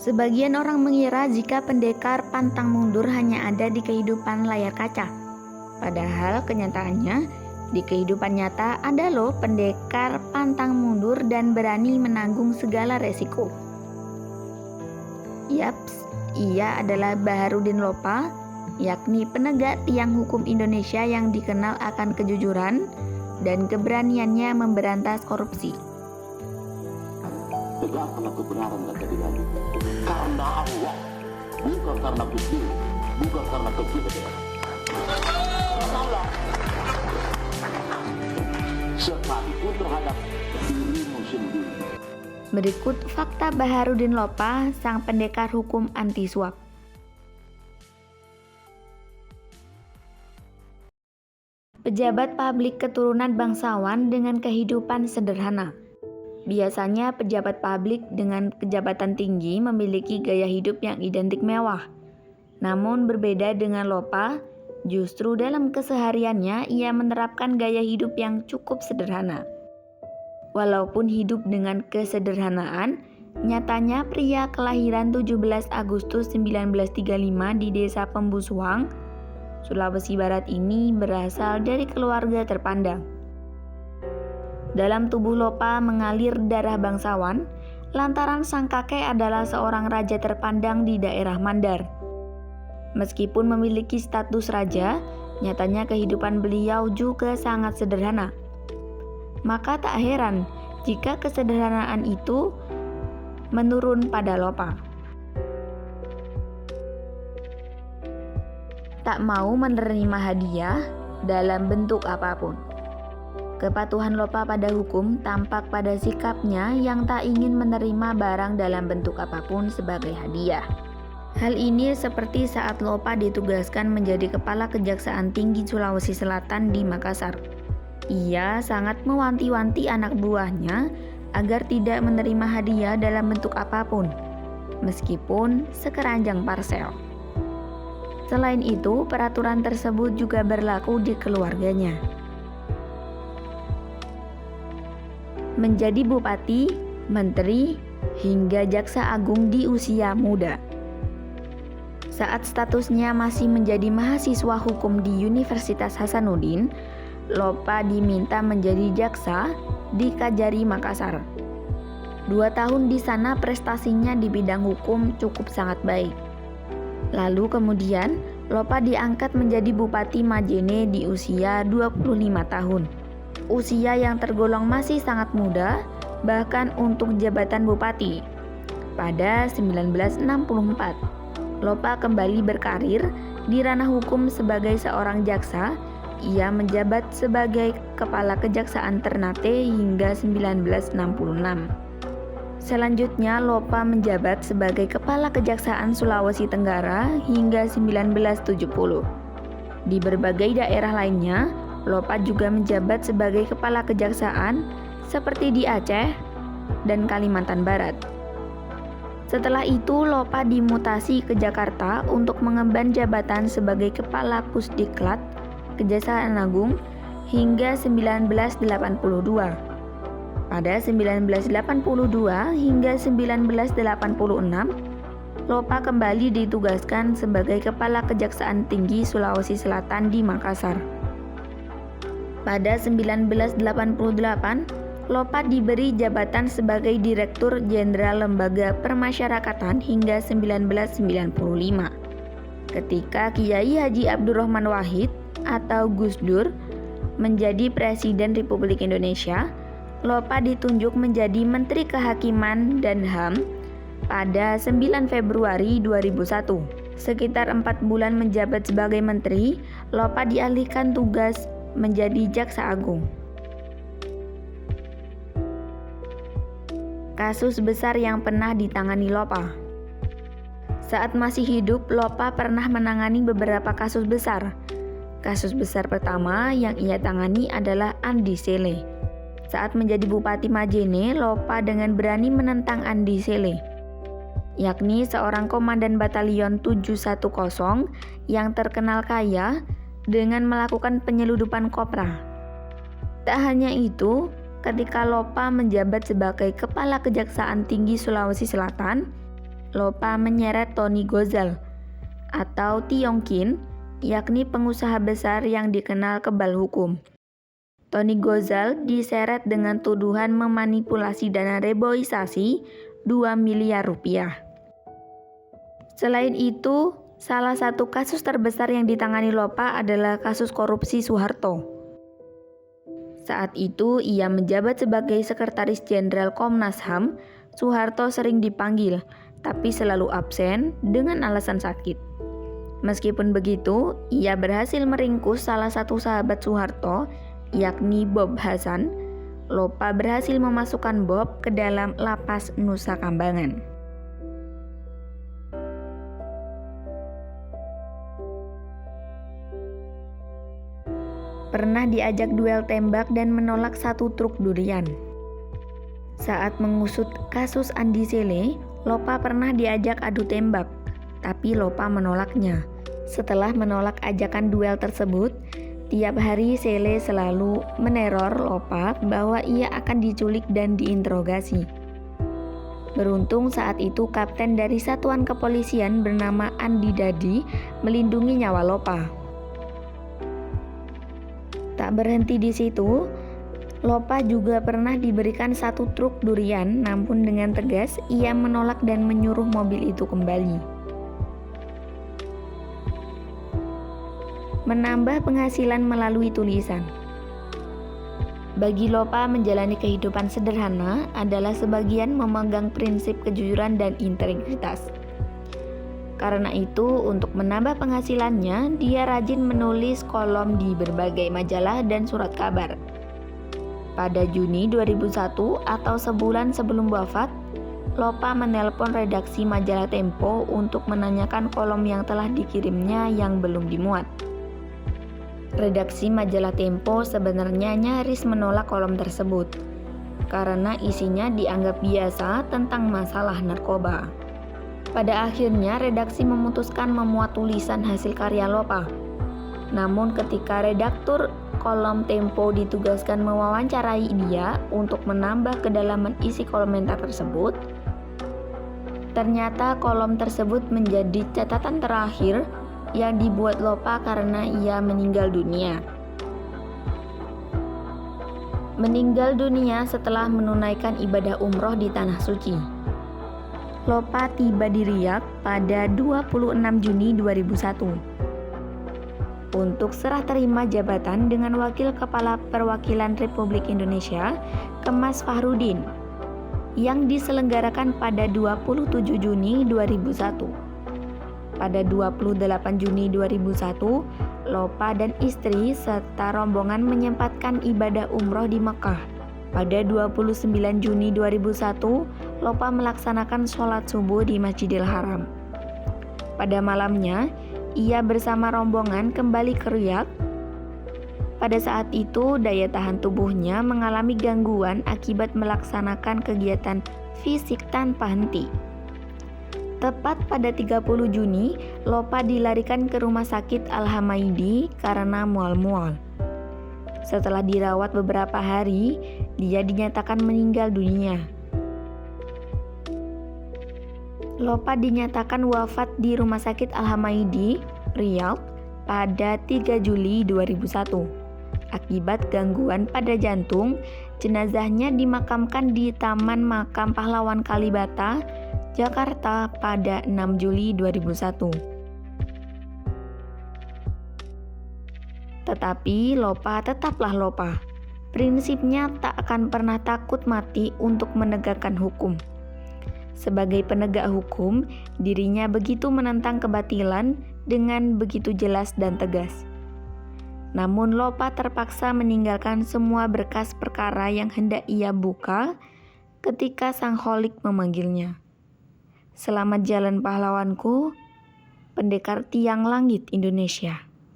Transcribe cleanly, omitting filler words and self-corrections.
Sebagian orang mengira jika pendekar pantang mundur hanya ada di kehidupan layar kaca. Padahal kenyataannya, di kehidupan nyata ada loh pendekar pantang mundur dan berani menanggung segala resiko. Yaps, ia adalah Baharudin Lopa, yakni penegak tiang hukum Indonesia yang dikenal akan kejujuran dan keberaniannya memberantas korupsi. Tegakkanlah kebenaran dan keadilan karena Allah, bukan karena kecil, bukan karena kecil. Allah sekalipun terhadap dirimu sendiri. Berikut fakta Baharudin Lopa, sang pendekar hukum anti suap. Pejabat publik keturunan bangsawan dengan kehidupan sederhana. Biasanya pejabat publik dengan kejabatan tinggi memiliki gaya hidup yang identik mewah. Namun berbeda dengan Lopa, justru dalam kesehariannya ia menerapkan gaya hidup yang cukup sederhana. Walaupun hidup dengan kesederhanaan, nyatanya pria kelahiran 17 Agustus 1935 di Desa Pembusuang, Sulawesi Barat ini berasal dari keluarga terpandang. Dalam tubuh Lopa mengalir darah bangsawan, lantaran sang kakek adalah seorang raja terpandang di daerah Mandar. Meskipun memiliki status raja, nyatanya kehidupan beliau juga sangat sederhana. Maka tak heran jika kesederhanaan itu menurun pada Lopa. Tak mau menerima hadiah dalam bentuk apapun. Kepatuhan Lopa pada hukum tampak pada sikapnya yang tak ingin menerima barang dalam bentuk apapun sebagai hadiah. Hal ini seperti saat Lopa ditugaskan menjadi Kepala Kejaksaan Tinggi Sulawesi Selatan di Makassar. Ia sangat mewanti-wanti anak buahnya agar tidak menerima hadiah dalam bentuk apapun, meskipun sekeranjang parsel. Selain itu, peraturan tersebut juga berlaku di keluarganya. Menjadi bupati, menteri, hingga jaksa agung di usia muda. Saat statusnya masih menjadi mahasiswa hukum di Universitas Hasanuddin, Lopa diminta menjadi jaksa di Kajari Makassar. 2 tahun di sana prestasinya di bidang hukum cukup sangat baik. Lalu kemudian Lopa diangkat menjadi Bupati Majene di usia 25 tahun. Usia yang tergolong masih sangat muda, bahkan untuk jabatan bupati. Pada 1964, Lopa kembali berkarir di ranah hukum sebagai seorang jaksa. Ia menjabat sebagai Kepala Kejaksaan Ternate hingga 1966. Selanjutnya, Lopa menjabat sebagai Kepala Kejaksaan Sulawesi Tenggara hingga 1970. Di berbagai daerah lainnya, Lopa juga menjabat sebagai Kepala Kejaksaan seperti di Aceh dan Kalimantan Barat. Setelah itu, Lopa dimutasi ke Jakarta untuk mengemban jabatan sebagai Kepala Pusdiklat Kejaksaan Agung hingga 1982. Pada 1982 hingga 1986, Lopa kembali ditugaskan sebagai Kepala Kejaksaan Tinggi Sulawesi Selatan di Makassar. Pada 1988, Lopa diberi jabatan sebagai Direktur Jenderal Lembaga Permasyarakatan hingga 1995. Ketika Kiai Haji Abdurrahman Wahid atau Gus Dur menjadi Presiden Republik Indonesia, Lopa ditunjuk menjadi Menteri Kehakiman dan HAM pada 9 Februari 2001. Sekitar 4 bulan menjabat sebagai menteri, Lopa dialihkan tugas menjadi Jaksa Agung. Kasus besar yang pernah ditangani Lopa. Saat masih hidup, Lopa pernah menangani beberapa kasus besar. Kasus besar pertama yang ia tangani adalah Andi Sele. Saat menjadi Bupati Majene, Lopa dengan berani menentang Andi Sele, yakni seorang komandan batalion 710 yang terkenal kaya dengan melakukan penyeludupan kopra. Tak hanya itu, ketika Lopa menjabat sebagai Kepala Kejaksaan Tinggi Sulawesi Selatan, Lopa menyeret Tony Gozal atau Tiongkin, yakni pengusaha besar yang dikenal kebal hukum. Tony Gozal diseret dengan tuduhan memanipulasi dana reboisasi 2 miliar rupiah. Selain itu, salah satu kasus terbesar yang ditangani Lopa adalah kasus korupsi Soeharto. Saat itu ia menjabat sebagai Sekretaris Jenderal Komnas HAM. Soeharto sering dipanggil, tapi selalu absen dengan alasan sakit. Meskipun begitu, ia berhasil meringkus salah satu sahabat Soeharto, yakni Bob Hasan. Lopa berhasil memasukkan Bob ke dalam lapas Nusa Kambangan. Pernah diajak duel tembak dan menolak 1 truk durian. Saat mengusut kasus Andi Sele, Lopa pernah diajak adu tembak, tapi Lopa menolaknya. Setelah menolak ajakan duel tersebut, tiap hari Sele selalu meneror Lopa bahwa ia akan diculik dan diinterogasi. Beruntung saat itu kapten dari satuan kepolisian bernama Andi Dadi melindungi nyawa Lopa. Tak berhenti di situ, Lopa juga pernah diberikan 1 truk durian, namun dengan tegas ia menolak dan menyuruh mobil itu kembali. Menambah penghasilan melalui tulisan. Bagi Lopa, menjalani kehidupan sederhana adalah sebagian memegang prinsip kejujuran dan integritas. Karena itu, untuk menambah penghasilannya, dia rajin menulis kolom di berbagai majalah dan surat kabar. Pada Juni 2001 atau sebulan sebelum wafat, Lopa menelpon redaksi majalah Tempo untuk menanyakan kolom yang telah dikirimnya yang belum dimuat. Redaksi majalah Tempo sebenarnya nyaris menolak kolom tersebut karena isinya dianggap biasa tentang masalah narkoba. Pada akhirnya, redaksi memutuskan memuat tulisan hasil karya Lopa. Namun ketika redaktur kolom Tempo ditugaskan mewawancarai dia untuk menambah kedalaman isi komentar tersebut, ternyata kolom tersebut menjadi catatan terakhir yang dibuat Lopa karena ia meninggal dunia. Meninggal dunia setelah menunaikan ibadah umroh di Tanah Suci. Lopa tiba di Riyadh pada 26 Juni 2001 untuk serah terima jabatan dengan Wakil Kepala Perwakilan Republik Indonesia Kemas Fahrudin yang diselenggarakan pada 27 Juni 2001. Pada 28 Juni 2001, Lopa dan istri serta rombongan menyempatkan ibadah umroh di Mekah. Pada 29 Juni 2001, Lopa melaksanakan sholat subuh di Masjidil Haram. Pada malamnya, ia bersama rombongan kembali ke Riyadh. Pada saat itu, daya tahan tubuhnya mengalami gangguan akibat melaksanakan kegiatan fisik tanpa henti. Tepat pada 30 Juni, Lopa dilarikan ke Rumah Sakit Al-Hamaidi karena mual-mual. Setelah dirawat beberapa hari, dia dinyatakan meninggal dunia. Lopa dinyatakan wafat di Rumah Sakit Al-Hamaidi, Riyadh pada 3 Juli 2001. Akibat gangguan pada jantung, jenazahnya dimakamkan di Taman Makam Pahlawan Kalibata, Jakarta pada 6 Juli 2001. Tetapi Lopa tetaplah Lopa. Prinsipnya tak akan pernah takut mati untuk menegakkan hukum. Sebagai penegak hukum, dirinya begitu menentang kebatilan dengan begitu jelas dan tegas. Namun Lopa terpaksa meninggalkan semua berkas perkara yang hendak ia buka ketika sang holik memanggilnya. Selamat jalan pahlawanku, pendekar tiang langit Indonesia.